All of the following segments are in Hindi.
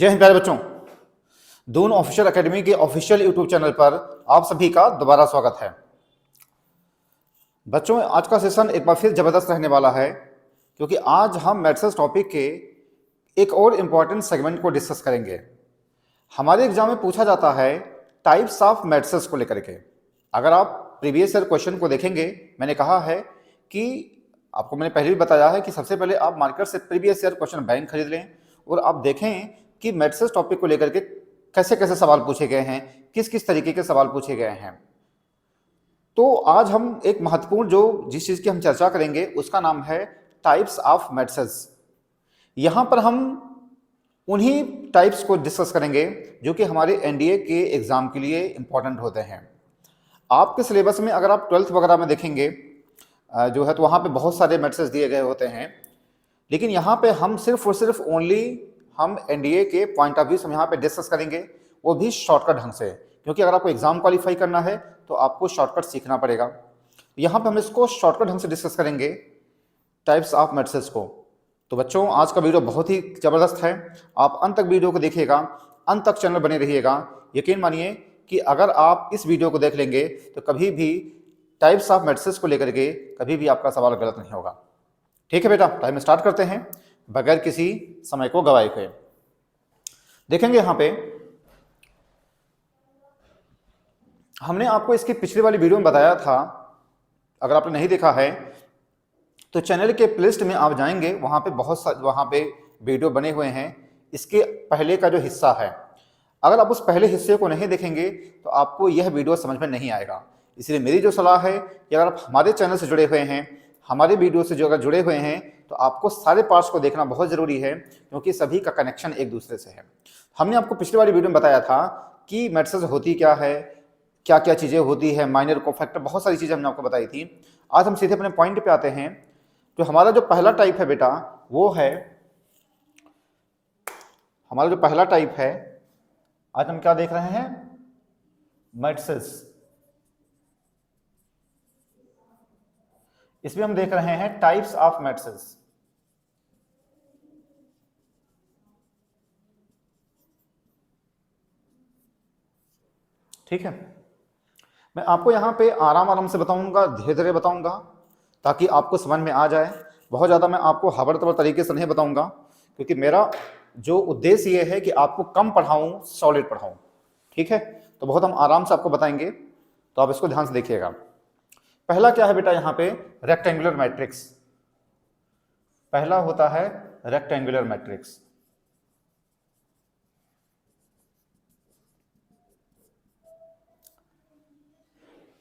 जय हिंद प्यारे बच्चों। दून ऑफिशियल एकेडमी के ऑफिशियल यूट्यूब चैनल पर आप सभी का दोबारा स्वागत है। बच्चों, आज का सेशन एक बार फिर जबरदस्त रहने वाला है क्योंकि आज हम मैट्रिक्स टॉपिक के एक और इम्पॉर्टेंट सेगमेंट को डिस्कस करेंगे। हमारे एग्जाम में पूछा जाता है टाइप्स ऑफ मैट्रिक्स को लेकर के। अगर आप प्रीवियस ईयर क्वेश्चन को देखेंगे, मैंने कहा है कि आपको मैंने पहले भी बताया है कि सबसे पहले आप मार्केट से प्रीवियस ईयर क्वेश्चन बैंक खरीद लें और आप देखें कि मैट्रिक्स टॉपिक को लेकर के कैसे कैसे सवाल पूछे गए हैं, किस किस तरीके के सवाल पूछे गए हैं। तो आज हम एक महत्वपूर्ण जिस चीज़ की हम चर्चा करेंगे उसका नाम है टाइप्स ऑफ मैट्रिक्स। यहाँ पर हम उन्हीं टाइप्स को डिस्कस करेंगे जो कि हमारे एनडीए के एग्ज़ाम के लिए इम्पॉर्टेंट होते हैं। आपके सिलेबस में अगर आप 12th वगैरह में देखेंगे जो है तो वहाँ पे बहुत सारे मैट्रिक्स दिए गए होते हैं, लेकिन यहाँ पे हम सिर्फ और सिर्फ ओनली हम एनडीए के पॉइंट ऑफ व्यू से यहाँ पे डिस्कस करेंगे, वो भी शॉर्टकट ढंग से, क्योंकि अगर आपको एग्जाम क्वालिफाई करना है तो आपको शॉर्टकट सीखना पड़ेगा। यहाँ पे हम इसको शॉर्टकट ढंग से डिस्कस करेंगे टाइप्स ऑफ मैट्रिक्स को। तो बच्चों, आज का वीडियो बहुत ही ज़बरदस्त है, आप अंत तक वीडियो को देखिएगा, अंत तक चैनल बने रहिएगा। यकीन मानिए कि अगर आप इस वीडियो को देख लेंगे तो कभी भी टाइप्स ऑफ मैट्रिक्स को लेकर के कभी भी आपका सवाल गलत नहीं होगा। ठीक है बेटा, टाइम स्टार्ट करते हैं बगैर किसी समय को गवाए हुए। देखेंगे यहाँ पे हमने आपको इसकी पिछली वाली वीडियो में बताया था, अगर आपने नहीं देखा है तो चैनल के प्लेलिस्ट में आप जाएंगे, वहाँ पे वहाँ पे वीडियो बने हुए हैं। इसके पहले का जो हिस्सा है, अगर आप उस पहले हिस्से को नहीं देखेंगे तो आपको यह वीडियो समझ में नहीं आएगा। इसलिए मेरी जो सलाह है कि अगर आप हमारे चैनल से जुड़े हुए हैं, हमारे वीडियो से जो अगर जुड़े हुए हैं, तो आपको सारे पार्ट्स को देखना बहुत ज़रूरी है, क्योंकि सभी का कनेक्शन एक दूसरे से है। हमने आपको पिछली वाली वीडियो में बताया था कि मैट्रिक्स होती क्या है, क्या क्या चीज़ें होती है, माइनर कोफैक्टर, बहुत सारी चीज़ें हमने आपको बताई थी। आज हम सीधे अपने पॉइंट पे आते हैं। तो हमारा जो पहला टाइप है बेटा, वो है हमारा जो पहला टाइप है, आज हम क्या देख रहे हैं, मैट्रिक्स। इसमें हम देख रहे हैं टाइप्स ऑफ मैट्रिक्स। ठीक है, मैं आपको यहाँ पे आराम आराम से बताऊंगा, धीरे धीरे बताऊंगा, ताकि आपको समझ में आ जाए। बहुत ज़्यादा मैं आपको हबड़ तबड़ तरीके से नहीं बताऊंगा, क्योंकि मेरा जो उद्देश्य ये है कि आपको कम पढ़ाऊं, सॉलिड पढ़ाऊं। ठीक है, तो बहुत हम आराम से आपको बताएंगे, तो आप इसको ध्यान से देखिएगा। पहला क्या है बेटा, यहाँ पे रेक्टेंगुलर मैट्रिक्स। पहला होता है रेक्टेंगुलर मैट्रिक्स।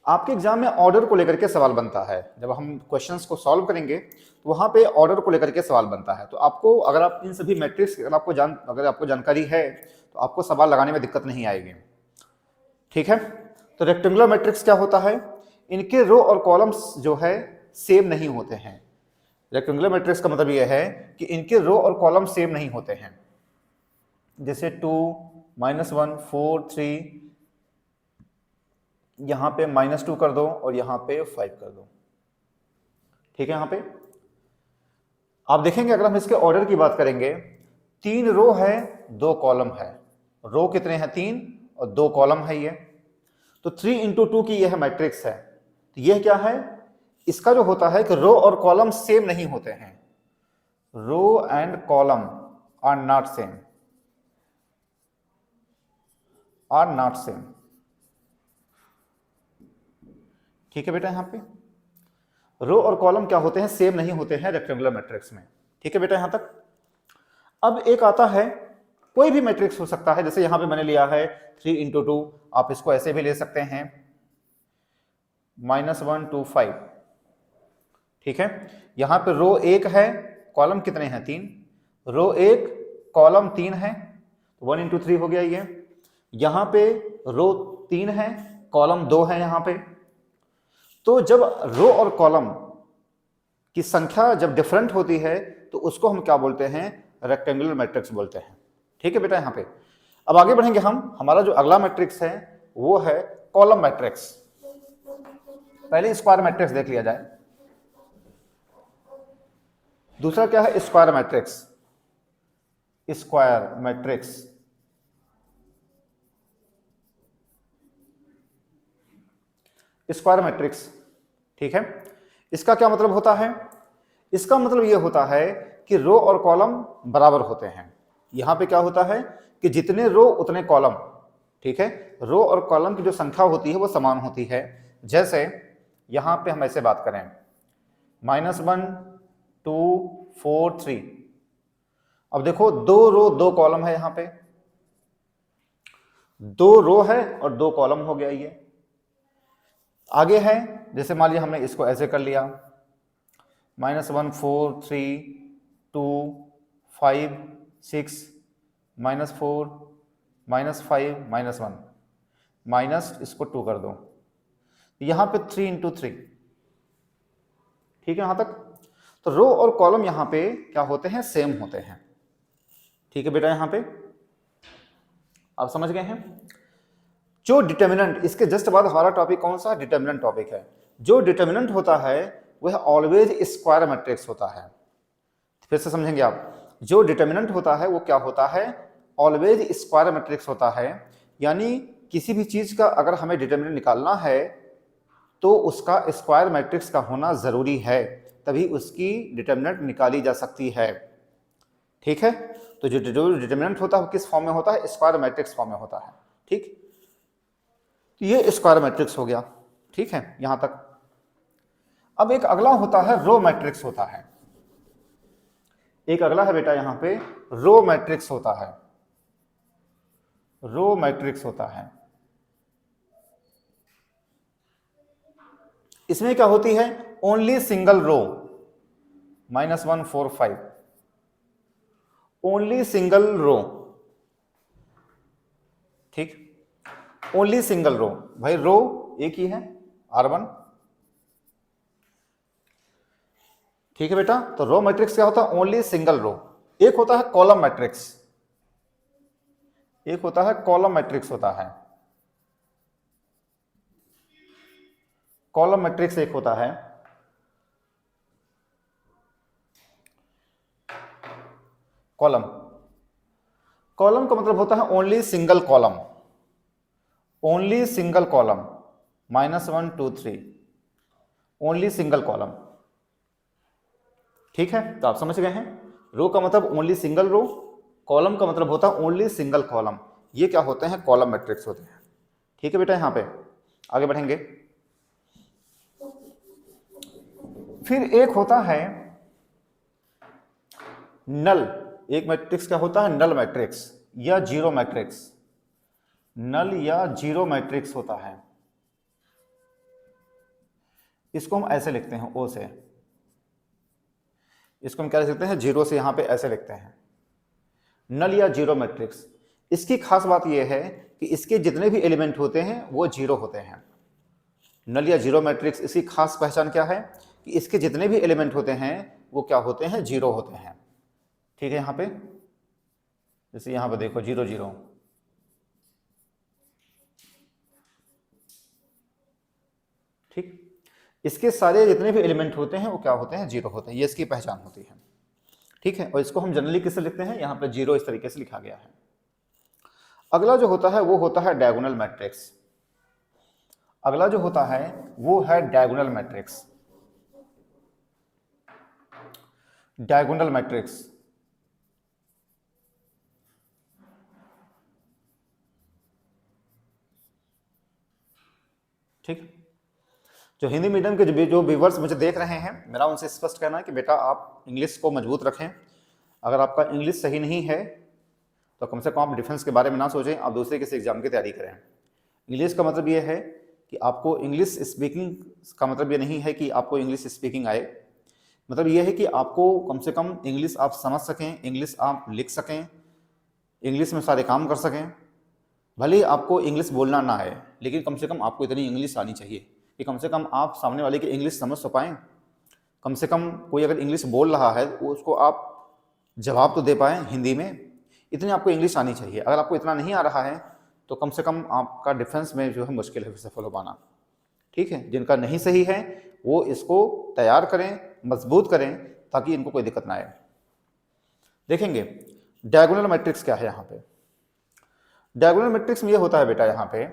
आपके एग्जाम में ऑर्डर को लेकर के सवाल बनता है। जब हम क्वेश्चंस को सॉल्व करेंगे तो वहां पे ऑर्डर को लेकर के सवाल बनता है। तो आपको, अगर आप इन सभी मैट्रिक्स अगर आपको जानकारी है तो आपको सवाल लगाने में दिक्कत नहीं आएगी। ठीक है, तो रेक्टेंगुलर मैट्रिक्स क्या होता है, इनके रो और कॉलम्स जो है सेम नहीं होते हैं। रेक्टेंगुलर मैट्रिक्स का मतलब यह है कि इनके रो और कॉलम सेम नहीं होते हैं। जैसे 2, -1, 4, 3, यहां पे -2 कर दो और यहां पे 5 कर दो। ठीक है, यहां पे आप देखेंगे, अगर हम इसके ऑर्डर की बात करेंगे, 3 रो है, 2 कॉलम है। रो कितने हैं, 3, और 2 कॉलम है ये। तो 3 × 2 की यह मैट्रिक्स है। तो यह क्या है, इसका जो होता है कि रो और कॉलम सेम नहीं होते हैं। Row and column are not same, are not same. ठीक है बेटा, यहां पे रो और कॉलम क्या होते हैं, सेम नहीं होते हैं रेक्टेंगुलर मैट्रिक्स में। ठीक है बेटा, यहां तक। अब एक आता है, कोई भी मैट्रिक्स हो सकता है, जैसे यहां पे मैंने लिया है 3 × 2, आप इसको ऐसे भी ले सकते हैं, -1 to 5। ठीक है, यहां पे रो 1 है, कॉलम कितने हैं, 3। रो 1 कॉलम 3 है, 1 × 3 हो गया ये। यहां पे रो 3 है, कॉलम 2 है यहां पे। तो जब रो और कॉलम की संख्या जब डिफरेंट होती है तो उसको हम क्या बोलते हैं, रेक्टेंगुलर मैट्रिक्स बोलते हैं। ठीक है बेटा, यहां पे अब आगे बढ़ेंगे हम। हमारा जो अगला मैट्रिक्स है वो है कॉलम मैट्रिक्स। पहले स्क्वायर मैट्रिक्स देख लिया जाए। दूसरा क्या है, square matrix. Square matrix square matrix. ठीक है, इसका क्या मतलब होता है? इसका मतलब ये होता है कि रो और कॉलम बराबर होते हैं। यहां पे क्या होता है कि जितने रो उतने कॉलम। ठीक है, रो और कॉलम की जो संख्या होती है वो समान होती है। जैसे यहां पे हम ऐसे बात करें, -1 2 4 3। अब देखो 2 रो 2 कॉलम है, यहां पे 2 रो है और 2 कॉलम हो गया। ये आगे है, जैसे मान लिया हमने इसको ऐसे कर लिया, -1 4 3 2 5 6 -4 -5 -1 माइनस इसको 2 कर दो, यहां पे 3 इंटू 3। ठीक है यहां तक? तो रो और कॉलम यहां पे क्या होते हैं? सेम होते हैं। ठीक है बेटा, यहां पे आप समझ गए हैं? जो डिटर्मिनेंट, इसके जस्ट बाद हमारा टॉपिक कौन सा? डिटर्मिनेंट टॉपिक है। जो डिटर्मिनेंट होता है वह ऑलवेज स्क्वायर मैट्रिक्स होता है। फिर से समझेंगे आप, जो डिटर्मिनेंट होता है वो क्या होता है? ऑलवेज स्क्वायर मैट्रिक्स होता है। यानी किसी भी चीज का अगर हमें डिटर्मिनेंट निकालना है तो उसका स्क्वायर मैट्रिक्स का होना जरूरी है, तभी उसकी डिटर्मिनेंट निकाली जा सकती है। ठीक है, तो जो डिटर्मिनेंट होता है वो किस फॉर्म में होता है? स्क्वायर मैट्रिक्स फॉर्म में होता है। ठीक, तो ये स्क्वायर मैट्रिक्स हो गया। ठीक है यहां तक। अब एक अगला होता है रो मैट्रिक्स होता है। एक अगला है बेटा यहां पे रो मैट्रिक्स होता है। रो मैट्रिक्स होता है। इसमें क्या होती है? Only single row, -1 4 5, only single row. ठीक, ओनली सिंगल रो। भाई रो एक ही है, R1। ठीक है बेटा, तो रो मैट्रिक्स क्या होता है? Only single row. एक होता है कॉलम मैट्रिक्स, एक होता है कॉलम मैट्रिक्स होता है। कॉलम मैट्रिक्स एक होता है। कॉलम, कॉलम का मतलब होता है only single column, only single column, -1 2 3, only single column. ठीक है, तो आप समझ गए हैं। रो का मतलब ओनली सिंगल रो, कॉलम का मतलब होता है ओनली सिंगल कॉलम। ये क्या होते हैं? कॉलम मैट्रिक्स होते हैं। ठीक है बेटा, यहां पे आगे बढ़ेंगे। फिर एक होता है नल। एक मैट्रिक्स क्या होता है? नल मैट्रिक्स या जीरो मैट्रिक्स। नल या जीरो मैट्रिक्स होता है। इसको हम ऐसे लिखते हैं ओ से, इसको हम क्या लिख सकते हैं? जीरो से। यहां पे ऐसे लिखते हैं नल या जीरो मैट्रिक्स। इसकी खास बात यह है कि इसके जितने भी एलिमेंट होते हैं वो जीरो होते हैं। नल या जीरो मैट्रिक्स, इसकी खास पहचान क्या है? कि इसके जितने भी एलिमेंट होते हैं वो क्या होते हैं? जीरो होते हैं। ठीक है, यहां पे जैसे यहां पे देखो 0 0। ठीक, इसके सारे जितने भी एलिमेंट होते हैं वो क्या होते हैं? जीरो होते हैं। ये इसकी पहचान होती है। ठीक है, और इसको हम जनरली किससे लिखते हैं? यहां पे जीरो इस तरीके से लिखा गया है। अगला जो होता है वो होता है डायगोनल मैट्रिक्स। अगला जो होता है वो है डायगोनल मैट्रिक्स। डायगोनल मैट्रिक्स, ठीक। जो हिंदी मीडियम के जो व्यूवर्स मुझे देख रहे हैं, मेरा उनसे स्पष्ट कहना है कि बेटा आप इंग्लिश को मजबूत रखें। अगर आपका इंग्लिश सही नहीं है तो कम से कम आप डिफेंस के बारे में ना सोचें, आप दूसरे किसी एग्जाम की तैयारी करें। इंग्लिश का मतलब ये है कि आपको इंग्लिश स्पीकिंग का मतलब ये नहीं है कि आपको इंग्लिश स्पीकिंग आए। मतलब ये है कि आपको कम से कम इंग्लिश आप समझ सकें, इंग्लिश आप लिख सकें, इंग्लिश में सारे काम कर सकें। भले ही आपको इंग्लिश बोलना ना आए, लेकिन कम से कम आपको इतनी इंग्लिश आनी चाहिए कि कम से कम आप सामने वाले की इंग्लिश समझ तो पाएँ। कम से कम कोई अगर इंग्लिश बोल रहा है तो उसको आप जवाब तो दे पाएँ हिंदी में। इतनी आपको इंग्लिश आनी चाहिए। अगर आपको इतना नहीं आ रहा है तो कम से कम आपका डिफेंस में जो है मुश्किल है सफल हो पाना। ठीक है, जिनका नहीं सही है वो इसको तैयार करें, मजबूत करें, ताकि इनको कोई दिक्कत ना आए। देखेंगे डायगोनल मैट्रिक्स क्या है। यहाँ पे डायगोनल मैट्रिक्स में ये होता है बेटा, यहाँ पे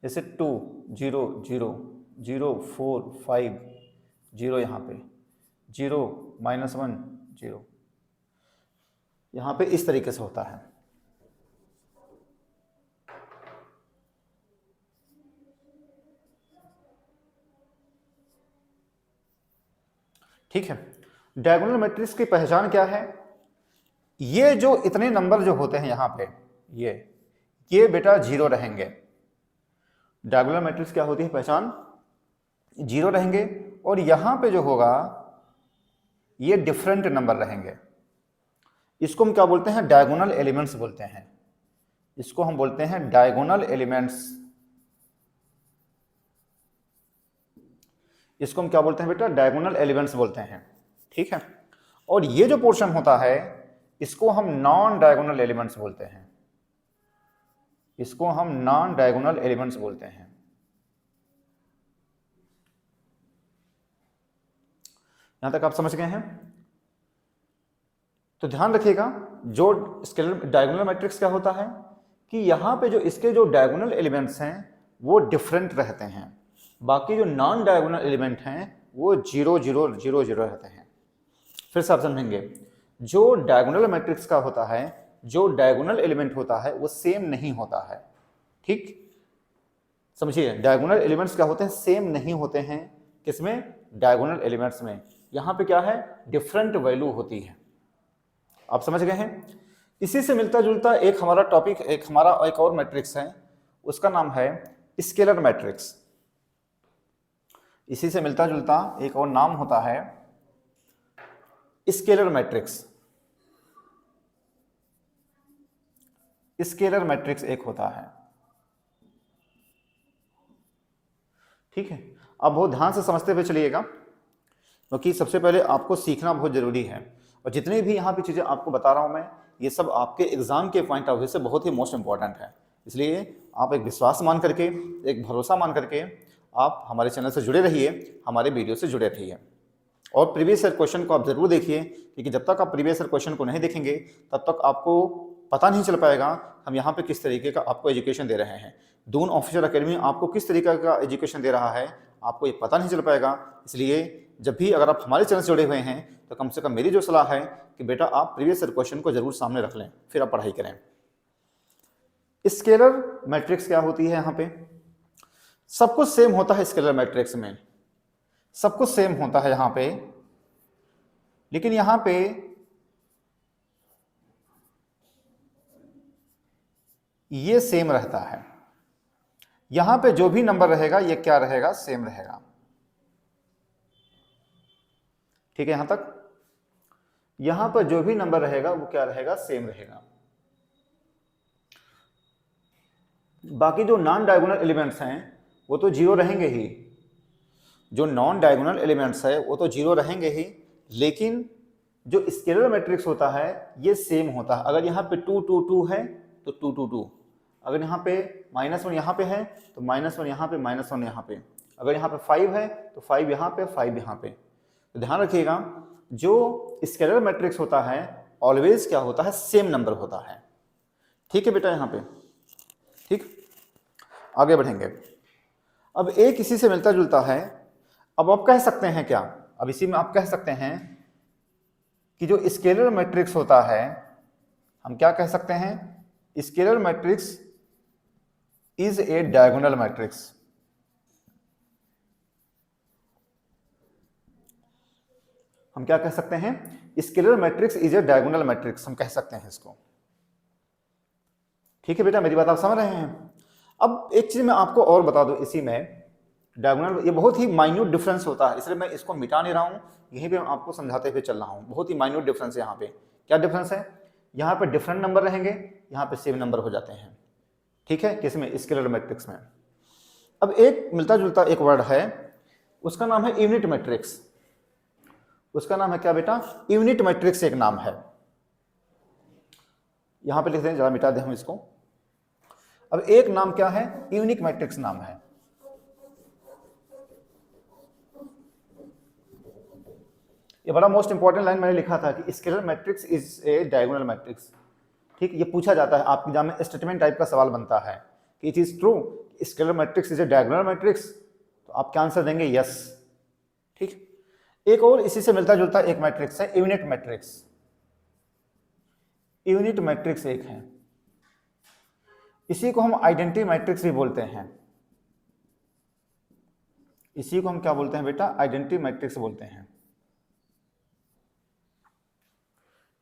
जैसे 2 0 0 0 4 5 0 यहाँ पे 0 -1 0, यहाँ पे इस तरीके से होता है। ठीक है, डायगोनल मैट्रिक्स की पहचान क्या है? ये जो इतने नंबर जो होते हैं यहाँ पे, ये बेटा जीरो रहेंगे। डायगोनल मैट्रिक्स क्या होती है पहचान? जीरो रहेंगे, और यहां पे जो होगा ये डिफरेंट नंबर रहेंगे। इसको हम क्या बोलते हैं? डायगोनल एलिमेंट्स बोलते हैं। इसको हम बोलते हैं डायगोनल एलिमेंट्स। इसको हम क्या बोलते हैं बेटा? डायगोनल एलिमेंट्स बोलते हैं। ठीक है, और ये जो पोर्शन होता है इसको हम नॉन डायगोनल एलिमेंट्स बोलते हैं। इसको हम नॉन डायगोनल एलिमेंट्स बोलते हैं। यहां तक आप समझ गए हैं? तो ध्यान रखिएगा, जो स्केलर डायगोनल मैट्रिक्स क्या होता है कि यहां पे जो इसके जो डायगोनल एलिमेंट्स हैं वो डिफरेंट रहते हैं, बाकी जो नॉन डायगोनल एलिमेंट हैं वो 0 0 0 0 रहते हैं। फिर से आप समझेंगे, जो डायगोनल मैट्रिक्स का होता है, जो डायगोनल एलिमेंट होता है वो सेम नहीं होता है। ठीक, समझिए, डायगोनल एलिमेंट्स क्या होते हैं? सेम नहीं होते हैं। किसमें? डायगोनल एलिमेंट्स में। यहां पे क्या है? डिफरेंट वैल्यू होती है। आप समझ गए हैं? इसी से मिलता जुलता एक हमारा टॉपिक, एक और मैट्रिक्स है, उसका नाम है स्केलर मैट्रिक्स। इसी से मिलता जुलता एक और नाम होता है स्केलर मैट्रिक्स। स्केलर मैट्रिक्स एक होता है। ठीक है, अब बहुत ध्यान से समझते हुए चलिएगा, क्योंकि सबसे पहले आपको सीखना बहुत जरूरी है, और जितनी भी यहाँ पे चीज़ें आपको बता रहा हूँ मैं, ये सब आपके एग्जाम के पॉइंट ऑफ व्यू से बहुत ही मोस्ट इंपॉर्टेंट है। इसलिए आप एक विश्वास मान करके, एक भरोसा मान करके आप हमारे चैनल से जुड़े रहिए, हमारे वीडियो से जुड़े रहिए, और प्रीवियस ईयर क्वेश्चन को आप जरूर देखिए, क्योंकि जब तक आप प्रीवियस ईयर क्वेश्चन को नहीं देखेंगे तब तक आपको पता नहीं चल पाएगा हम यहाँ पे किस तरीके का आपको एजुकेशन दे रहे हैं। दून ऑफिसर एकेडमी आपको किस तरीके का एजुकेशन दे रहा है आपको ये पता नहीं चल पाएगा। इसलिए जब भी अगर आप हमारे चैनल से जुड़े हुए हैं तो कम से कम मेरी जो सलाह है कि बेटा आप प्रीवियस ईयर क्वेश्चन को जरूर सामने रख लें, फिर आप पढ़ाई करें। स्केलर मैट्रिक्स क्या होती है? यहाँ पे सब कुछ सेम होता है। स्केलर मैट्रिक्स में सब कुछ सेम होता है यहाँ पे, लेकिन यहाँ पे ये सेम रहता है। यहां पे जो भी नंबर रहेगा ये क्या रहेगा? सेम रहेगा। ठीक है, यहां तक? यहां पर जो भी नंबर रहेगा वो क्या रहेगा? सेम रहेगा। बाकी जो नॉन डायगोनल एलिमेंट्स हैं वो तो जीरो रहेंगे ही। जो नॉन डायगोनल एलिमेंट्स है वो तो जीरो रहेंगे ही, लेकिन जो स्केलर मैट्रिक्स होता है ये सेम होता है। अगर यहाँ पे 2 2 2 है तो 2 2 2, अगर यहाँ पे -1 यहाँ पे है तो -1 यहाँ पे, -1 यहाँ पे, अगर यहाँ पे 5 है तो 5 यहाँ पे, 5 यहाँ पे। तो ध्यान रखिएगा, जो स्केलर मैट्रिक्स होता है ऑलवेज क्या होता है? सेम नंबर होता है। ठीक है बेटा, यहाँ पे ठीक। आगे बढ़ेंगे। अब एक इसी से मिलता जुलता है। अब आप कह सकते हैं क्या? अब इसी में आप कह सकते हैं कि जो स्केलर मैट्रिक्स होता है, हम क्या कह सकते हैं? Scalar matrix is a diagonal matrix. हम क्या कह सकते हैं? Scalar matrix is a diagonal matrix, हम कह सकते हैं इसको। ठीक है बेटा, मेरी बात आप समझ रहे हैं? अब एक चीज मैं आपको और बता दूं, इसी में डायगोनल ये बहुत ही माइन्यूट डिफरेंस होता है, इसलिए मैं इसको मिटा नहीं रहा हूं, यहीं पे मैं आपको समझाते हुए चल रहा हूं। बहुत ही माइन्यूट डिफरेंस है यहाँ पे। क्या डिफरेंस है? यहाँ पे डिफरेंट नंबर रहेंगे, यहाँ पे सेम नंबर हो जाते हैं। ठीक है, किसमें? स्केलर मैट्रिक्स में। अब एक मिलता जुलता एक वर्ड है, उसका नाम है यूनिट मैट्रिक्स। उसका नाम है क्या बेटा? यूनिट मैट्रिक्स एक नाम है। यहां पे लिख दें, जरा मिटा दें हम इसको। अब एक नाम क्या है? यूनिक मैट्रिक्स नाम है। ये बड़ा मोस्ट इंपॉर्टेंट लाइन मैंने लिखा था कि scalar matrix is a diagonal matrix. ठीक, ये पूछा जाता है आपके एग्जाम में, स्टेटमेंट टाइप का सवाल बनता है कि it is true scalar matrix is a diagonal matrix, तो आप क्या आंसर देंगे? यस। ठीक। एक और इसी से मिलता जुलता एक मैट्रिक्स है यूनिट मैट्रिक्स। यूनिट मैट्रिक्स एक है, इसी को हम आइडेंटिटी मैट्रिक्स भी बोलते हैं। इसी को हम क्या बोलते हैं बेटा? आइडेंटिटी मैट्रिक्स बोलते हैं।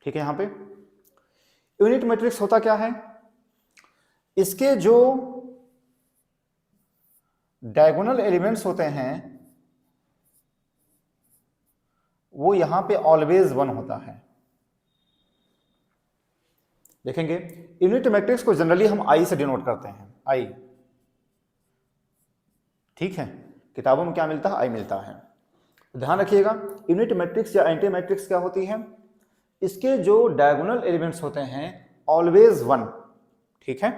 ठीक है। यहां पे यूनिट मैट्रिक्स होता क्या है? इसके जो डायगोनल एलिमेंट्स होते हैं वो यहां पे ऑलवेज 1 होता है। देखेंगे यूनिट मैट्रिक्स को जनरली हम आई से डिनोट करते हैं, आई। ठीक है, किताबों में क्या मिलता है? आई मिलता है। ध्यान रखिएगा यूनिट मैट्रिक्स या एंटी मैट्रिक्स क्या होती है? इसके जो डायगोनल एलिमेंट्स होते हैं ऑलवेज 1। ठीक है,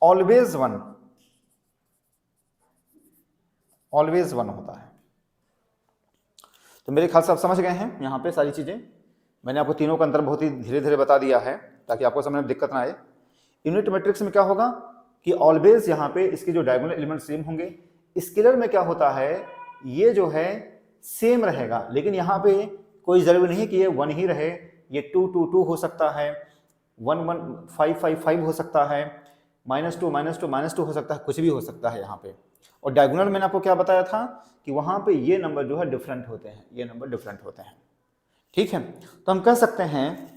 ऑलवेज 1, ऑलवेज 1 होता है। तो मेरे ख्याल से आप समझ गए हैं यहाँ पे सारी चीजें। मैंने आपको तीनों का अंतर बहुत ही धीरे धीरे बता दिया है ताकि आपको समझने में दिक्कत ना आए। यूनिट मैट्रिक्स में क्या होगा कि ऑलवेज यहाँ पे इसके जो डायगोनल एलिमेंट सेम होंगे। स्केलर में क्या होता है, ये जो है सेम रहेगा, लेकिन यहाँ पे कोई जरूरी नहीं कि ये 1 ही रहे, ये 2 2 2 हो सकता है, 1 1 5 5 5 हो सकता है, -2 -2 -2 हो सकता है, कुछ भी हो सकता है यहाँ पे। और डायगोनल मैंने आपको क्या बताया था कि वहां पे ये नंबर जो है डिफरेंट होते हैं, ये नंबर डिफरेंट होते हैं। ठीक है, तो हम कह सकते हैं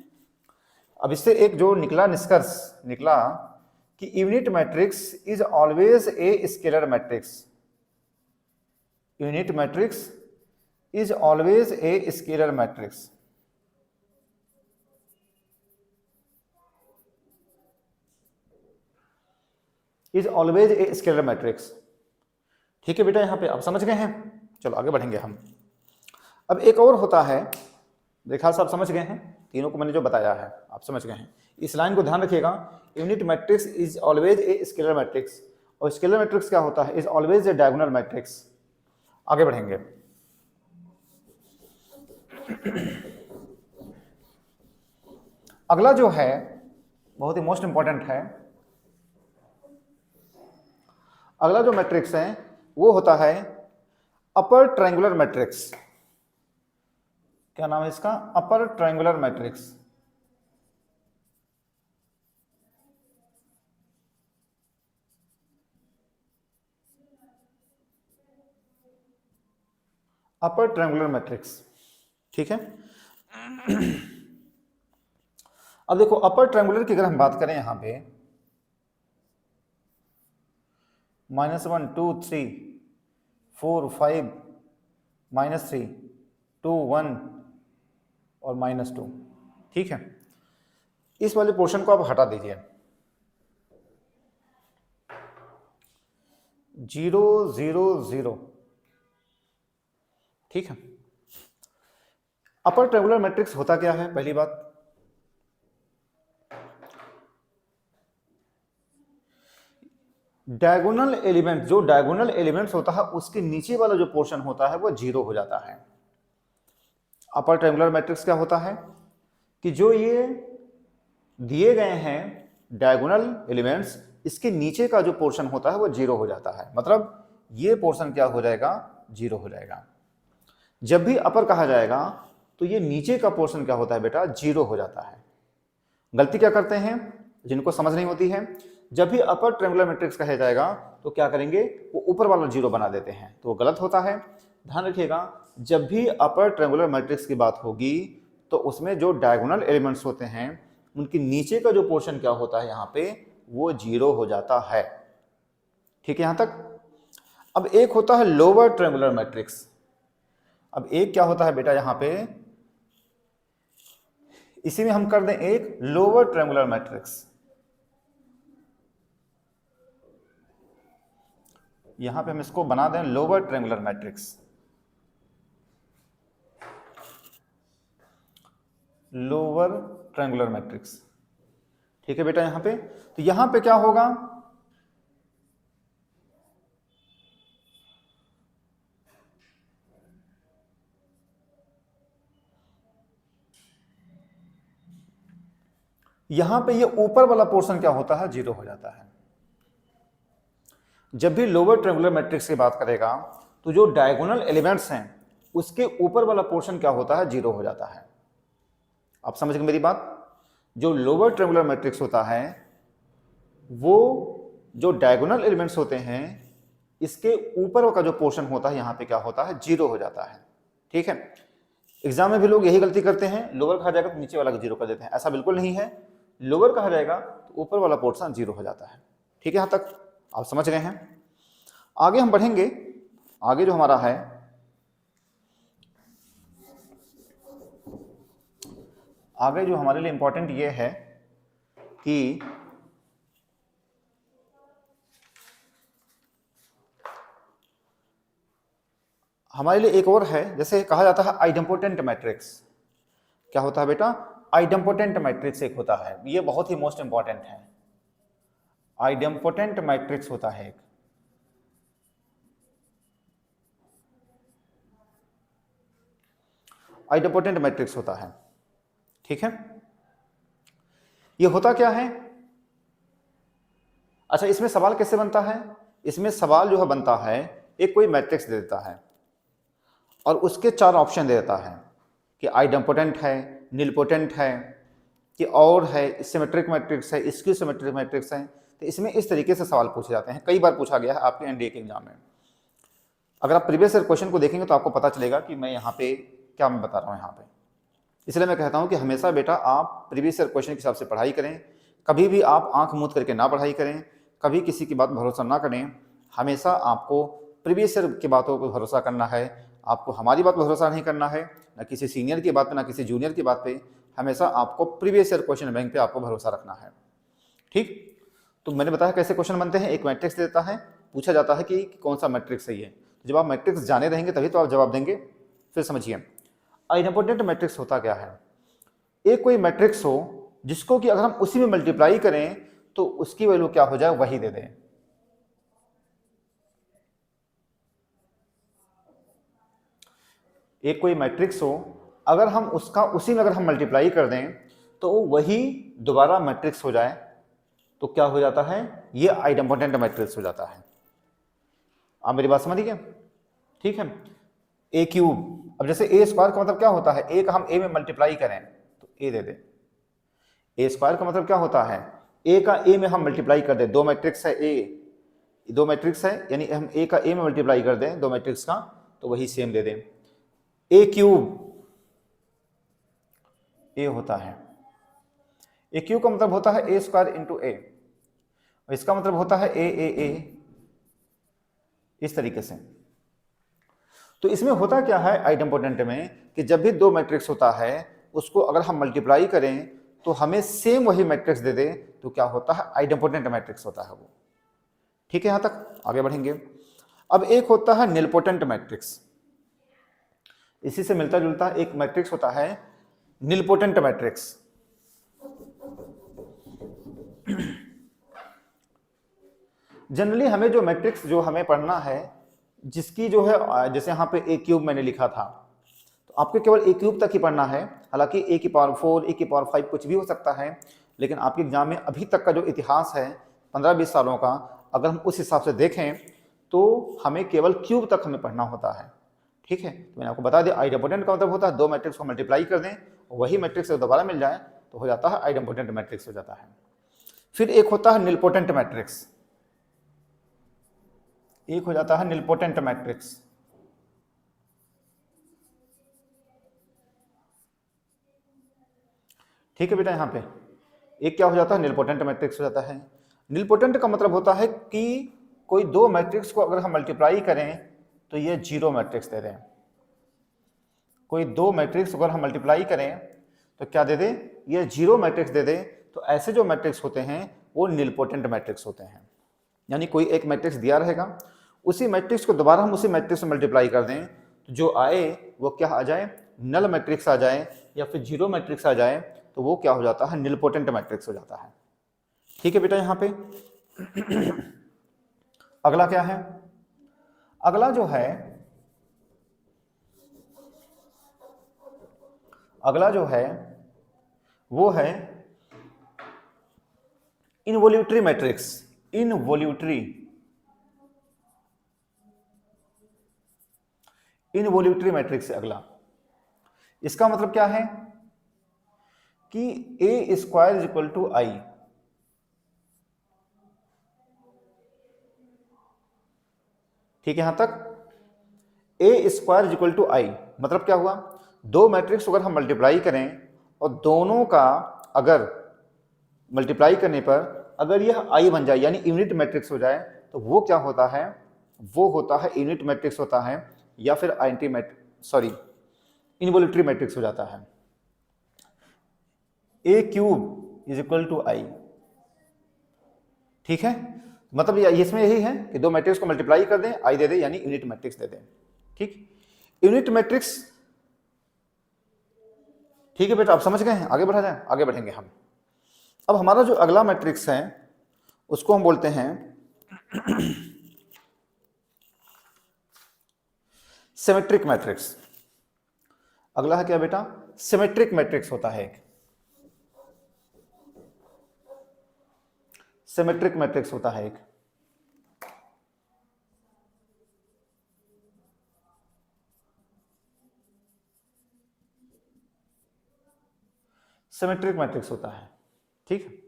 अब इससे एक जो निकला निष्कर्ष निकला कि unit matrix is always a scalar matrix. Unit matrix is always a scalar matrix. Is always a scalar matrix. ठीक है बेटा, यहां पे आप समझ गए हैं। चलो आगे बढ़ेंगे हम। अब एक और होता है, देखा साहब समझ गए हैं, तीनों को मैंने जो बताया है आप समझ गए हैं। इस लाइन को ध्यान रखिएगा, unit matrix is always a scalar matrix. और स्केलर मैट्रिक्स क्या होता है? Is always a diagonal matrix. आगे बढ़ेंगे। अगला जो है बहुत ही मोस्ट इंपॉर्टेंट है। अगला जो मैट्रिक्स है वो होता है अपर ट्रायंगुलर मैट्रिक्स। क्या नाम है इसका? Upper triangular matrix. Upper triangular matrix. ठीक है। अब देखो अपर ट्रायंगुलर की अगर हम बात करें यहां पे -1 2 3 4 5 -3 2 1 और -2। ठीक है, इस वाले पोर्शन को आप हटा दीजिए। 0 0 0। ठीक है, अपर ट्रायंगुलर मैट्रिक्स होता क्या है? पहली बात, डायगोनल एलिमेंट, जो डायगोनल एलिमेंट्स होता है उसके नीचे वाला जो पोर्शन होता है वो 0 हो जाता है। अपर ट्रायंगुलर मैट्रिक्स क्या होता है कि जो ये दिए गए हैं डायगोनल एलिमेंट्स, इसके नीचे का जो पोर्शन होता है वो 0 हो जाता है। मतलब ये पोर्शन क्या हो जाएगा? 0 हो जाएगा। जब भी अपर कहा जाएगा तो ये नीचे का पोर्शन क्या होता है बेटा? 0 हो जाता है। गलती क्या करते हैं जिनको समझ नहीं होती है, जब भी अपर ट्रायंगुलर मैट्रिक्स कहा जाएगा तो क्या करेंगे? वो ऊपर वाला 0 बना देते हैं, तो वो गलत होता है। ध्यान रखिएगा, जब भी अपर ट्रायंगुलर मैट्रिक्स की बात होगी तो उसमें जो डायगोनल एलिमेंट्स होते हैं उनके नीचे का जो पोर्शन क्या होता है यहाँ पे? वो 0 हो जाता है। ठीक है यहां तक। अब एक होता है लोअर ट्रायंगुलर मैट्रिक्स। अब एक क्या होता है बेटा यहां पे? इसी में हम कर दें एक लोअर ट्रायंगुलर मैट्रिक्स। यहां पे हम इसको बना दें lower triangular matrix. Lower triangular matrix. ठीक है बेटा यहां पे, तो यहां पे क्या होगा? यहां पे ये ऊपर वाला पोर्शन क्या होता है? 0 हो जाता है। जब भी लोअर ट्रायंगुलर मैट्रिक्स की बात करेगा तो जो डायगोनल एलिमेंट्स हैं उसके ऊपर वाला पोर्शन क्या होता है, जीरो हो जाता है। आप समझ गए मेरी बात? जो लोअर ट्रायंगुलर मैट्रिक्स होता है वो जो डायगोनल एलिमेंट्स होते हैं इसके ऊपर का जो पोर्शन होता है यहाँ पे क्या होता है, जीरो हो जाता है। ठीक है, एग्जाम में भी लोग यही गलती करते हैं, लोअर कहा जाएगा तो नीचे वाला जीरो कर देते हैं। ऐसा बिल्कुल नहीं है, लोअर कहा जाएगा तो ऊपर वाला पोर्शन जीरो हो जाता है। ठीक है, यहाँ तक आप समझ गए हैं। आगे हम बढ़ेंगे। आगे जो हमारा है, आगे जो हमारे लिए इंपॉर्टेंट ये है कि हमारे लिए एक और है, जैसे कहा जाता है आइडेम्पोटेंट मैट्रिक्स। क्या होता है बेटा? आइडेम्पोटेंट मैट्रिक्स एक होता है, ये बहुत ही मोस्ट इंपॉर्टेंट है। आइडेम्पोटेंट मैट्रिक्स होता है एक। आइडेम्पोटेंट मैट्रिक्स होता है। ठीक है, ये होता क्या है? अच्छा, इसमें सवाल कैसे बनता है? इसमें सवाल जो है बनता है, एक कोई मैट्रिक्स दे देता है और उसके चार ऑप्शन दे देता है कि आइडेम्पोटेंट है, निलपोटेंट है, कि और है, सिमेट्रिक मैट्रिक्स है, स्क्यू सिमेट्रिक मैट्रिक्स है। तो इसमें इस तरीके से सवाल पूछे जाते हैं, कई बार पूछा गया है आपके एनडीए के एग्जाम में। अगर आप प्रीवियस ईयर क्वेश्चन को देखेंगे तो आपको पता चलेगा कि मैं यहाँ पे क्या मैं बता रहा हूँ यहाँ पे। इसलिए मैं कहता हूँ कि हमेशा बेटा आप प्रीवियस ईयर क्वेश्चन के हिसाब से पढ़ाई करें, कभी भी आप आंख मूंद करके ना पढ़ाई करें, कभी किसी की बात भरोसा ना करें। हमेशा आपको प्रीवियस ईयर की बातों पर भरोसा करना है, आपको हमारी बात पर भरोसा नहीं करना है, ना किसी सीनियर की बात पे, ना किसी जूनियर की बात पे। हमेशा आपको प्रीवियस ईयर क्वेश्चन बैंक पे आपको भरोसा रखना है। ठीक, तो मैंने बताया कैसे क्वेश्चन बनते हैं। एक मैट्रिक्स देता है, पूछा जाता है कि कौन सा मैट्रिक्स सही है। जब आप मैट्रिक्स जाने रहेंगे तभी तो आप जवाब देंगे। फिर समझिए, आइडेम्पोटेंट मैट्रिक्स होता क्या है? एक कोई मैट्रिक्स हो जिसको कि अगर हम उसी में मल्टीप्लाई करें तो उसकी वैल्यू क्या हो जाए, वही दे दें। एक कोई मैट्रिक्स हो, अगर हम उसका उसी में अगर हम मल्टीप्लाई कर दें तो वही दोबारा मैट्रिक्स हो जाए तो क्या हो जाता है, ये आइडेम्पोटेंट मैट्रिक्स हो जाता है। आप मेरी बात समझिए? ठीक है, ए क्यूब, अब जैसे ए स्क्वायर का मतलब क्या होता है, ए का हम ए में मल्टीप्लाई करें तो ए दे दे। ए स्क्वायर का मतलब क्या होता है, ए का ए में हम मल्टीप्लाई कर दें, दो मैट्रिक्स है ए, दो मैट्रिक्स है यानी हम ए का ए में मल्टीप्लाई कर दें दो मैट्रिक्स का तो वही सेम दे दें। ए क्यूब ए होता है। ए क्यूब का मतलब होता है ए स्क्वायर इंटू ए, इसका मतलब होता है ए ए ए, इस तरीके से। तो इसमें होता क्या है आइडेम्पोटेंट में कि जब भी दो मैट्रिक्स होता है उसको अगर हम मल्टीप्लाई करें तो हमें सेम वही मैट्रिक्स दे दे तो क्या होता है, आइडेम्पोटेंट मैट्रिक्स होता है वो। ठीक है, यहां तक आगे बढ़ेंगे। अब एक होता है निलपोटेंट मैट्रिक्स, इसी से मिलता जुलता एक मैट्रिक्स होता है निलपोटेंट मैट्रिक्स। जनरली हमें जो मैट्रिक्स जो हमें पढ़ना है जिसकी जो है, जैसे यहाँ पे ए क्यूब मैंने लिखा था तो आपको केवल ए क्यूब तक ही पढ़ना है। हालांकि ए की पावर 4, ए की पावर 5 कुछ भी हो सकता है, लेकिन आपके एग्जाम में अभी तक का जो इतिहास है 15-20 सालों का, अगर हम उस हिसाब से देखें तो हमें केवल क्यूब तक हमें पढ़ना होता है। ठीक है, तो मैंने आपको बता दिया आइडेम्पोटेंट का मतलब होता है दो मैट्रिक्स को मल्टीप्लाई कर दें, वही मैट्रिक्स दोबारा मिल जाए तो हो जाता है आइडेम्पोटेंट मैट्रिक्स हो जाता है। फिर एक होता है निलपोटेंट मैट्रिक्स, एक हो जाता है निलपोटेंट मैट्रिक्स। ठीक है बेटा, यहां पे एक क्या हो जाता है, निलपोटेंट मैट्रिक्स हो जाता है। निलपोटेंट का मतलब होता है कि कोई दो मैट्रिक्स को अगर हम मल्टीप्लाई करें तो ये जीरो मैट्रिक्स दे दें। कोई दो मैट्रिक्स अगर हम मल्टीप्लाई करें तो क्या दे दे, ये जीरो मैट्रिक्स दे दे। तो ऐसे जो मैट्रिक्स होते हैं वो निलपोटेंट मैट्रिक्स होते हैं। यानी कोई एक मैट्रिक्स दिया रहेगा, उसी मैट्रिक्स को दोबारा हम उसी मैट्रिक्स से मल्टीप्लाई कर दें तो जो आए वो क्या आ जाए, नल मैट्रिक्स आ जाए या फिर जीरो मैट्रिक्स आ जाए तो वो क्या हो जाता है, निलपोटेंट मैट्रिक्स हो जाता है। ठीक है बेटा, यहाँ पे अगला क्या है, अगला जो है, अगला जो है वो है involutory matrix. Involutory involutory matrix है अगला। इसका मतलब क्या है कि ए स्क्वायर इज इक्वल टू आई, ठीक है यहां तक। ए स्क्वायर इज इक्वल टू आई मतलब क्या हुआ, दो मैट्रिक्स अगर हम मल्टीप्लाई करें और दोनों का अगर मल्टीप्लाई करने पर अगर यह आई बन जाए यानी यूनिट मैट्रिक्स हो जाए, तो वो क्या होता है, वो होता है यूनिट मैट्रिक्स होता है, या फिर इनवॉल्यूटरी मैट्रिक्स हो जाता है। ए क्यूब इज इक्वल टू आई, ठीक है। मतलब इसमें यही है कि दो मैट्रिक्स को मल्टीप्लाई कर दें, आई दे दें यानी यूनिट मैट्रिक्स दे दें, ठीक। यूनिट मैट्रिक्स, ठीक है बेटा, आप समझ गए हैं। आगे बढ़ा जाए, आगे बढ़ेंगे हम। अब हमारा जो अगला मैट्रिक्स है उसको हम बोलते हैं सिमेट्रिक मैट्रिक्स। अगला है क्या बेटा, सिमेट्रिक मैट्रिक्स होता है एक, सिमेट्रिक मैट्रिक्स होता है एक। सिमेट्रिक मैट्रिक्स होता है, ठीक है।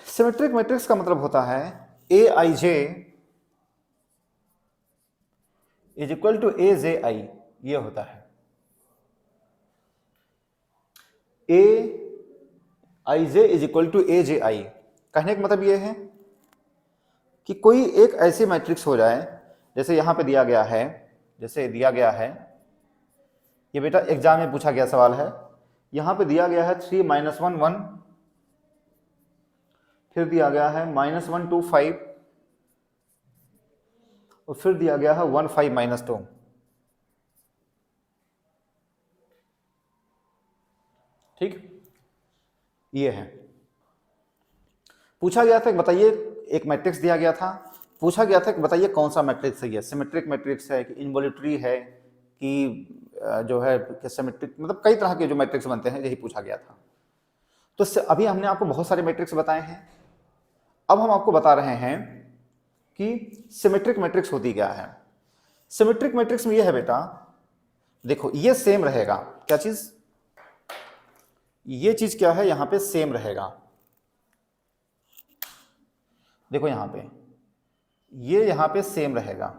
सिमेट्रिक मैट्रिक्स का मतलब होता है ए आई जे इज इक्वल टू ए जे आई, ये होता है। ए आई जे इज इक्वल टू ए जे आई, कहने का मतलब ये है कि कोई एक ऐसी मैट्रिक्स हो जाए, जैसे यहां पे दिया गया है, जैसे दिया गया है, ये बेटा एग्जाम में पूछा गया सवाल है। यहां पे दिया गया है 3 -1 1, फिर दिया गया है -1 2 5, और फिर दिया गया है 1 5 -2, ठीक। ये है, पूछा गया था कि बताइए, एक मैट्रिक्स दिया गया था, पूछा गया था कि बताइए कौन सा मैट्रिक्स सही है, सिमेट्रिक मैट्रिक्स है कि इनवॉल्यूटरी है कि जो है कि सिमेट्रिक, मतलब कई तरह के जो मैट्रिक्स बनते हैं, यही पूछा गया था। तो अभी हमने आपको बहुत सारे मैट्रिक्स बताए हैं, अब हम आपको बता रहे हैं कि सिमेट्रिक मैट्रिक्स होती क्या है। सिमेट्रिक मैट्रिक्स में यह है बेटा, देखो ये सेम रहेगा, क्या चीज, ये चीज क्या है, यहां पे सेम रहेगा। देखो यहां पे, ये यहां पे सेम रहेगा,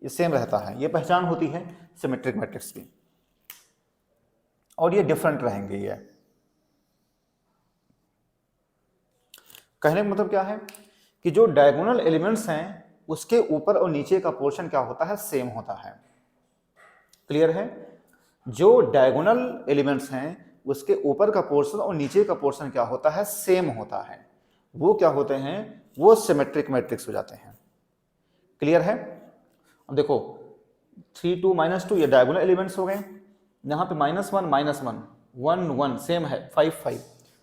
ये सेम रहता है, ये पहचान होती है सिमेट्रिक मैट्रिक्स की। और ये डिफरेंट रहेंगे। ये कहने का मतलब क्या है कि जो डायगोनल एलिमेंट्स हैं उसके ऊपर और नीचे का पोर्शन क्या होता है, सेम होता है। क्लियर है, जो डायगोनल एलिमेंट्स हैं उसके ऊपर का पोर्शन और नीचे का पोर्शन क्या होता है, सेम होता है। वो क्या होते हैं, वो सिमेट्रिक मैट्रिक्स हो जाते हैं। क्लियर है। अब देखो 3 2 -2 ये डायगोनल एलिमेंट्स हो गए, यहाँ पे -1 -1 1 1 सेम है, 5 5।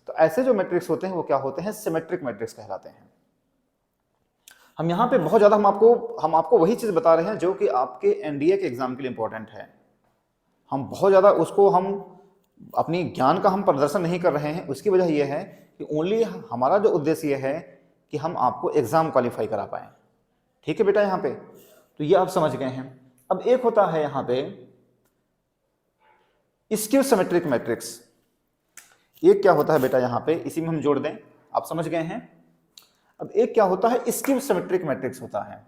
तो ऐसे जो मैट्रिक्स होते हैं वो क्या होते हैं, सिमेट्रिक मैट्रिक्स कहलाते हैं। हम यहाँ पे बहुत ज़्यादा हम आपको वही चीज़ बता रहे हैं जो कि आपके एनडीए के एग्जाम के लिए इंपॉर्टेंट है। हम बहुत ज़्यादा उसको हम अपनी ज्ञान का हम प्रदर्शन नहीं कर रहे हैं। उसकी वजह यह है कि ओनली हमारा जो उद्देश्य यह है कि हम आपको एग्जाम क्वालिफाई करा पाएँ। ठीक है बेटा, यहाँ पे तो ये आप समझ गए हैं। अब एक होता है यहाँ पे स्क्यू सिमेट्रिक मैट्रिक्स। ये क्या होता है बेटा, यहाँ पे इसी में हम जोड़ दें, आप समझ गए हैं। अब एक क्या होता है, स्क्यू सिमेट्रिक मैट्रिक्स होता है,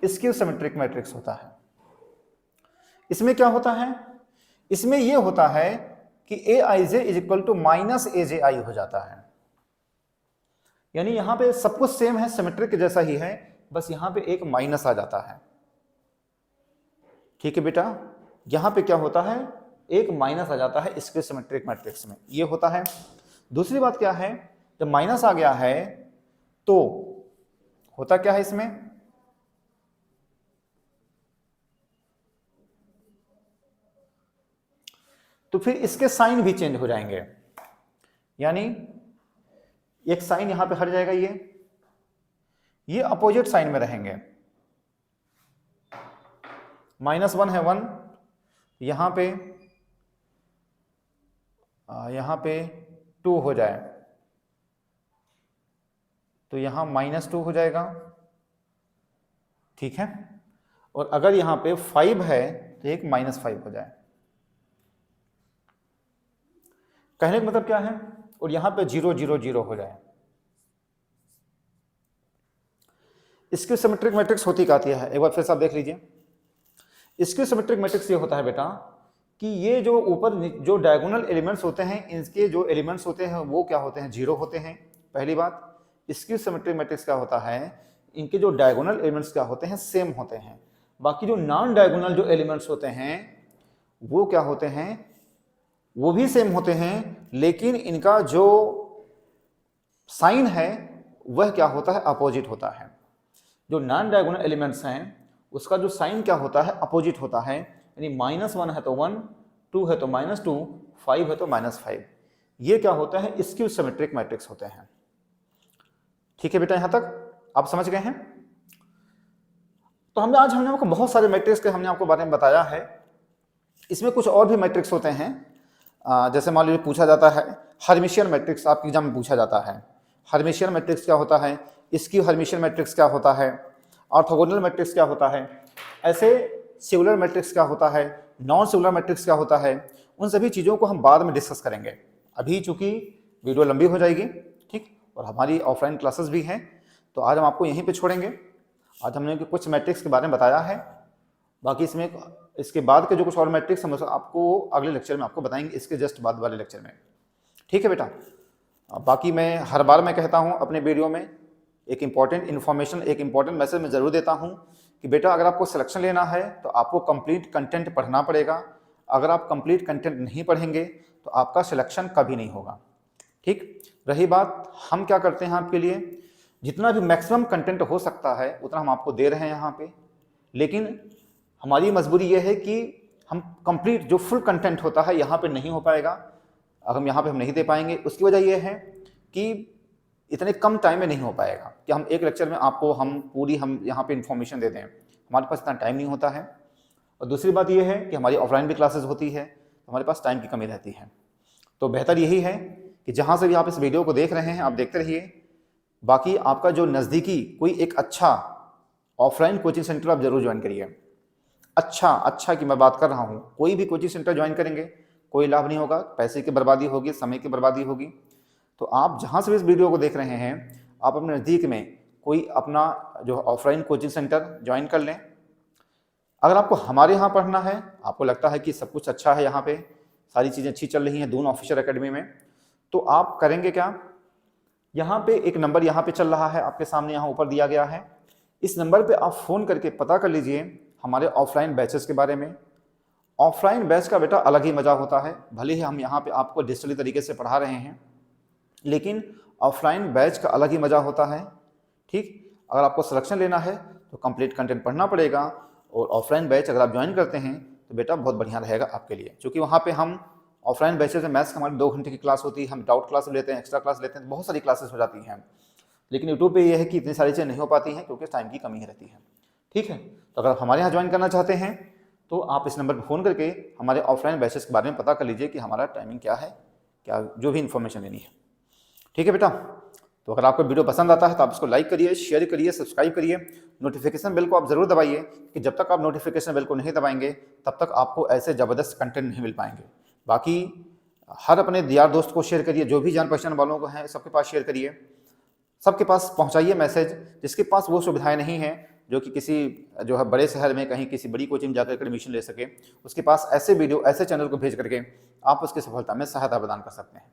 स्क्यू सिमेट्रिक मैट्रिक्स होता है। इसमें क्या होता है, इसमें यह होता है कि ए आई जे इज इक्वल टू माइनस ए जे आई हो जाता है। यानी यहां पे सब कुछ सेम है, सिमेट्रिक जैसा ही है, बस यहां पे एक माइनस आ जाता है। ठीक है बेटा, यहां पे क्या होता है, एक माइनस आ जाता है स्क्यू सिमेट्रिक मैट्रिक्स में, ये होता है। दूसरी बात क्या है, जब माइनस आ गया है तो होता क्या है इसमें, तो फिर इसके साइन भी चेंज हो जाएंगे। यानी एक साइन यहां पे हट जाएगा, ये अपोजिट साइन में रहेंगे। -1 है 1, यहां पे 2 हो जाए, तो यहाँ -2 हो जाएगा, ठीक है। और अगर यहाँ पे 5 है तो एक -5 हो जाए। कहने का मतलब क्या है, और यहाँ पे 0 0 0 हो जाए। इसकी सिमेट्रिक मैट्रिक्स होती क्या है, एक बार फिर से आप देख लीजिए। इसकी सिमेट्रिक मैट्रिक्स ये होता है बेटा कि ये जो ऊपर जो डायगोनल एलिमेंट्स होते हैं, इनके जो एलिमेंट्स होते हैं वो क्या होते हैं, 0 होते हैं। पहली बात, इसकी सिमेट्रिक मैट्रिक्स क्या होता है, इनके जो डायगोनल एलिमेंट्स क्या होते हैं, सेम होते हैं। बाकी जो नॉन डायगोनल जो एलिमेंट्स होते हैं वो क्या होते हैं, वो भी सेम होते हैं, लेकिन इनका जो साइन है वह क्या होता है, अपोजिट होता है। जो नॉन डायगोनल एलिमेंट्स हैं उसका जो साइन क्या होता है, अपोजिट होता है। यानी -1 है तो 1, 2 है तो -2, 5 है तो -5। ये क्या होता है, स्क्यू सिमेट्रिक मैट्रिक्स होते हैं। ठीक है बेटा, यहां तक आप समझ गए हैं। तो हमने आपको बहुत सारे मैट्रिक्स के हमने आपको बारे में बताया है। इसमें कुछ और भी मैट्रिक्स होते हैं, जैसे मान लीजिए पूछा जाता है हर्मिशियन मैट्रिक्स, आपके एग्जाम में पूछा जाता है। हर्मिशियन मैट्रिक्स क्या होता है, स्क्यू हर्मिशियन मैट्रिक्स क्या होता है, ऑर्थोगोनल मैट्रिक्स क्या होता है, ऐसे सिंगुलर मैट्रिक्स क्या होता है, नॉन सिंगुलर मैट्रिक्स क्या होता है। उन सभी चीज़ों को हम बाद में डिस्कस करेंगे। अभी चूंकि वीडियो लंबी हो जाएगी, ठीक, और हमारी ऑफलाइन क्लासेस भी हैं, तो आज हम आपको यहीं पे छोड़ेंगे। आज हमने कुछ मैट्रिक्स के बारे में बताया है, बाकी इसके बाद के जो कुछ और मैट्रिक्स हम आपको अगले लेक्चर में आपको बताएंगे, इसके जस्ट बाद वाले लेक्चर में। ठीक है बेटा। बाकी मैं हर बार मैं कहता हूँ अपने वीडियो में एक इम्पॉर्टेंट इन्फॉर्मेशन, एक इम्पॉर्टेंट मैसेज मैं ज़रूर देता हूँ कि बेटा अगर आपको सिलेक्शन लेना है तो आपको कंप्लीट कंटेंट पढ़ना पड़ेगा। अगर आप कंप्लीट कंटेंट नहीं पढ़ेंगे तो आपका सिलेक्शन कभी नहीं होगा। ठीक, रही बात हम क्या करते हैं आपके लिए, जितना भी मैक्सिमम कंटेंट हो सकता है उतना हम आपको दे रहे हैं यहाँ पे, लेकिन हमारी मजबूरी ये है कि हम कंप्लीट जो फुल कंटेंट होता है यहाँ पे नहीं हो पाएगा। अगर हम यहाँ पे हम नहीं दे पाएंगे, उसकी वजह यह है कि इतने कम टाइम में नहीं हो पाएगा कि हम एक लेक्चर में आपको हम यहाँ पे इन्फॉर्मेशन दे दें। हमारे पास इतना टाइम नहीं होता है। और दूसरी बात यह है कि हमारी ऑफलाइन भी क्लासेस होती है, तो हमारे पास टाइम की कमी रहती है। तो बेहतर यही है कि जहाँ से भी आप इस वीडियो को देख रहे हैं आप देखते रहिए। बाकी आपका जो नज़दीकी कोई एक अच्छा ऑफलाइन कोचिंग सेंटर आप जरूर ज्वाइन करिए। अच्छा की मैं बात कर रहा हूँ, कोई भी कोचिंग सेंटर ज्वाइन करेंगे कोई लाभ नहीं होगा, पैसे की बर्बादी होगी, समय की बर्बादी होगी। तो आप जहाँ से भी इस वीडियो को देख रहे हैं आप अपने नज़दीक में कोई अपना जो ऑफलाइन कोचिंग सेंटर ज्वाइन कर लें। अगर आपको हमारे यहाँ पढ़ना है, आपको लगता है कि सब कुछ अच्छा है, यहाँ पे सारी चीज़ें अच्छी चल रही हैं दून ऑफिसर एकेडमी में, तो आप करेंगे क्या, यहाँ पे एक नंबर यहाँ पे चल रहा है आपके सामने, यहाँ ऊपर दिया गया है। इस नंबर पे आप फ़ोन करके पता कर लीजिए हमारे ऑफलाइन बैचेस के बारे में। ऑफलाइन बैच का बेटा अलग ही मज़ा होता है। भले ही हम यहाँ पे आपको डिजिटली तरीके से पढ़ा रहे हैं, लेकिन ऑफलाइन बैच का अलग ही मज़ा होता है। ठीक, अगर आपको सिलेक्शन लेना है तो कंप्लीट कंटेंट पढ़ना पड़ेगा, और ऑफलाइन बैच अगर आप ज्वाइन करते हैं तो बेटा बहुत बढ़िया रहेगा आपके लिए। क्योंकि वहाँ पे हम ऑफलाइन बैचेस में मैथ्स हमारी 2 घंटे की क्लास होती है, हम डाउट क्लास लेते हैं, एक्स्ट्रा क्लास लेते हैं, बहुत सारी क्लासेस हो जाती हैं। लेकिन यूट्यूब पे ये है कि इतनी सारी चीज़ें नहीं हो पाती हैं क्योंकि टाइम की कमी रहती है। ठीक है, तो अगर आप हमारे यहाँ ज्वाइन करना चाहते हैं तो आप इस नंबर पर फ़ोन करके हमारे ऑफलाइन बैचेस के बारे में पता कर लीजिए कि हमारा टाइमिंग क्या है, क्या जो भी इन्फॉर्मेशन लेनी है। ठीक है बेटा, तो अगर आपको वीडियो पसंद आता है तो आप इसको लाइक करिए, शेयर करिए, सब्सक्राइब करिए, नोटिफिकेशन बेल को आप ज़रूर दबाइए कि जब तक आप नोटिफिकेशन बेल को नहीं दबाएंगे तब तक आपको ऐसे ज़बरदस्त कंटेंट नहीं मिल पाएंगे। बाकी हर अपने यार दोस्त को शेयर करिए, जो भी जान पहचान वालों को हैं सबके पास शेयर करिए, सबके पास पहुंचाइए मैसेज। जिसके पास वो सुविधाएं नहीं हैं, जो कि किसी जो है बड़े शहर में कहीं किसी बड़ी कोचिंग जाकर एडमिशन ले सके, उसके पास ऐसे वीडियो ऐसे चैनल को भेज करके आप उसकी सफलता में सहायता प्रदान कर सकते हैं।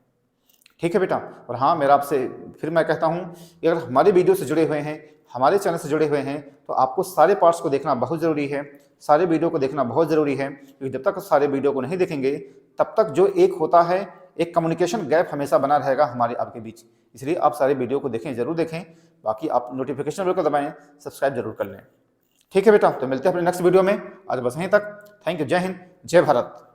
ठीक है बेटा। और हाँ, मेरा आपसे फिर मैं कहता हूँ कि अगर हमारे वीडियो से जुड़े हुए हैं, हमारे चैनल से जुड़े हुए हैं, तो आपको सारे पार्ट्स को देखना बहुत ज़रूरी है, सारे वीडियो को देखना बहुत ज़रूरी है। क्योंकि जब तक सारे वीडियो को नहीं देखेंगे तब तक जो एक होता है, एक कम्युनिकेशन गैप हमेशा बना रहेगा हमारे आपके बीच। इसलिए आप सारे वीडियो को देखें, ज़रूर देखें। बाकी आप नोटिफिकेशन बेल को दबाएं, सब्सक्राइब जरूर कर लें। ठीक है बेटा, तो मिलते हैं अपने नेक्स्ट वीडियो में। आज बस यहीं तक। Thank you. जय हिंद, जय भारत।